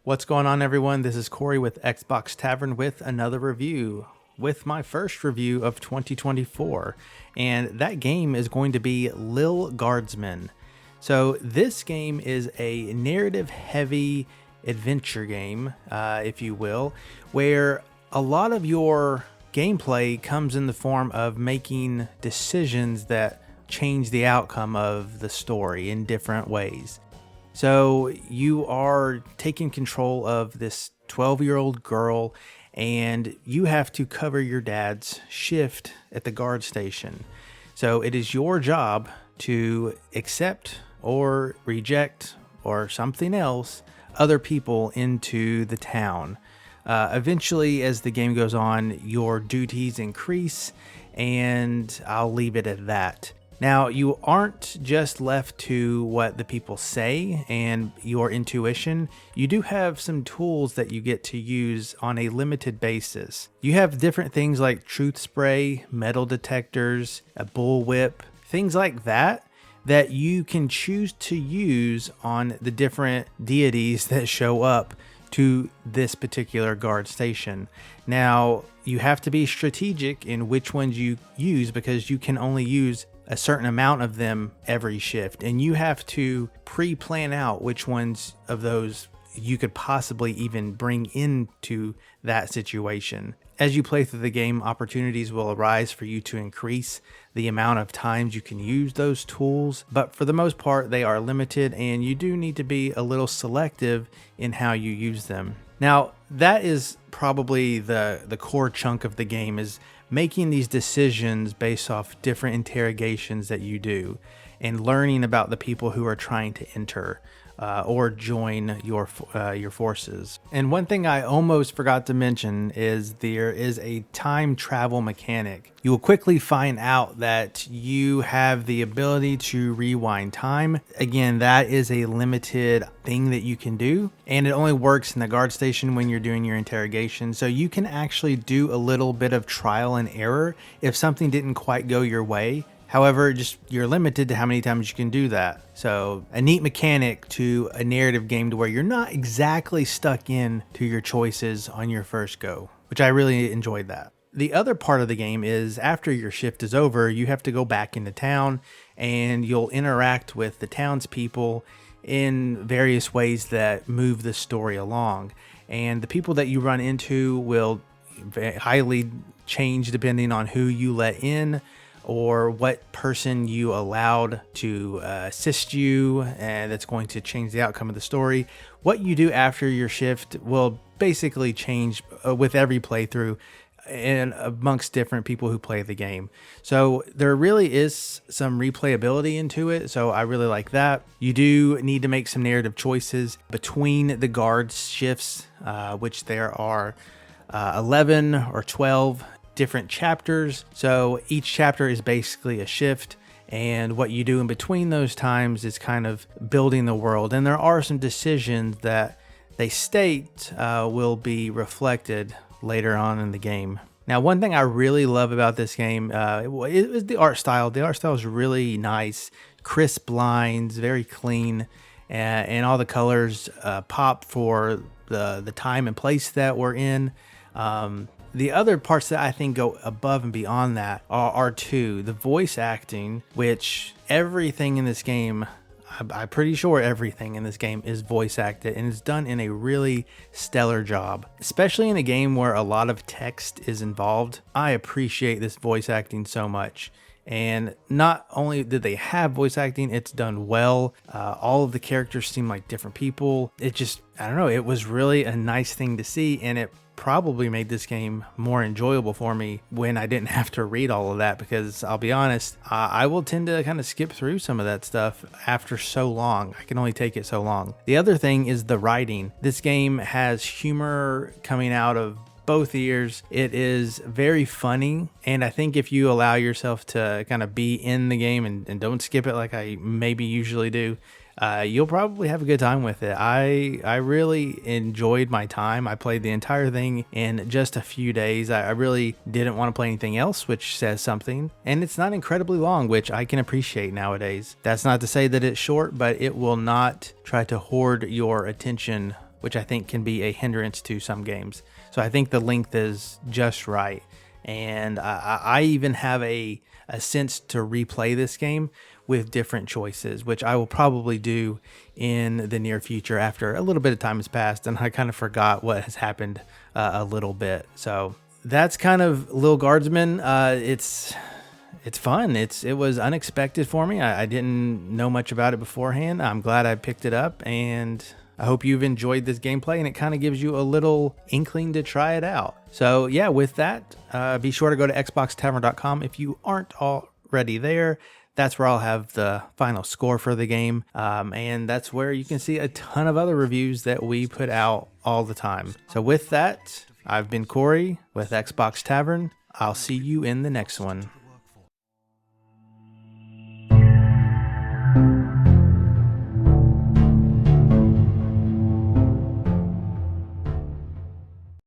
What's going on, everyone? This is Corey with Xbox Tavern with another review, with my first review of 2024, and that game is going to be Lil Guardsman. So this game is a narrative-heavy adventure game, if you will, where a lot of your gameplay comes in the form of making decisions that change the outcome of the story in different ways. So you are taking control of this 12-year-old girl, and you have to cover your dad's shift at the guard station. So it is your job to accept or reject or something else other people into the town. Eventually, as the game goes on, your duties increase, and I'll leave it at that. Now, you aren't just left to what the people say and your intuition. You do have some tools that you get to use on a limited basis. You have different things like truth spray, metal detectors, a bullwhip, things like that you can choose to use on the different deities that show up to this particular guard station. Now, you have to be strategic in which ones you use because you can only use a certain amount of them every shift, and you have to pre-plan out which ones of those you could possibly even bring into that situation. As you play through the game, opportunities will arise for you to increase the amount of times you can use those tools, but for the most part they are limited, and you do need to be a little selective in how you use them. Now, that is probably the core chunk of the game, is making these decisions based off different interrogations that you do and learning about the people who are trying to enter or join your forces. And one thing I almost forgot to mention is there is a time travel mechanic. You will quickly find out that you have the ability to rewind time. Again, that is a limited thing that you can do, and it only works in the guard station when you're doing your interrogation. So you can actually do a little bit of trial and error if something didn't quite go your way. However, you're limited to how many times you can do that. So a neat mechanic to a narrative game to where you're not exactly stuck in to your choices on your first go, which I really enjoyed that. The other part of the game is after your shift is over, you have to go back into town and you'll interact with the townspeople in various ways that move the story along. And the people that you run into will highly change depending on who you let in, or what person you allowed to assist you, and that's going to change the outcome of the story. What you do after your shift will basically change with every playthrough and amongst different people who play the game. So there really is some replayability into it, so I really like that. You do need to make some narrative choices between the guard shifts, which there are 11 or 12 different chapters. So each chapter is basically a shift, and what you do in between those times is kind of building the world. And there are some decisions that they state will be reflected later on in the game. Now, one thing I really love about this game is the art style. The art style is really nice, crisp lines, very clean, and all the colors pop for the time and place that we're in. The other parts that I think go above and beyond that are two. The voice acting, which everything in this game, I'm pretty sure everything in this game is voice acted, and it's done in a really stellar job. Especially in a game where a lot of text is involved, I appreciate this voice acting so much. And not only did they have voice acting, it's done well. All of the characters seem like different people. I don't know, it was really a nice thing to see, and it probably made this game more enjoyable for me when I didn't have to read all of that, because I'll be honest, I will tend to kind of skip through some of that stuff after so long. I can only take it so long. The other thing is the writing. This game has humor coming out of both ears. It is very funny, and I think if you allow yourself to kind of be in the game and don't skip it like I maybe usually do, you'll probably have a good time with it. I really enjoyed my time. I played the entire thing in just a few days. I really didn't want to play anything else, which says something. And it's not incredibly long, which I can appreciate nowadays. That's not to say that it's short, but it will not try to hoard your attention which I think can be a hindrance to some games. So I think the length is just right. And I even have a sense to replay this game with different choices, which I will probably do in the near future after a little bit of time has passed and I kind of forgot what has happened a little bit. So that's kind of Lil Guardsman. It's fun. It was unexpected for me. I didn't know much about it beforehand. I'm glad I picked it up, and I hope you've enjoyed this gameplay, and it kind of gives you a little inkling to try it out. So yeah, with that, be sure to go to xboxtavern.com if you aren't already there. That's where I'll have the final score for the game, and that's where you can see a ton of other reviews that we put out all the time. So with that, I've been Corey with Xbox Tavern. I'll see you in the next one.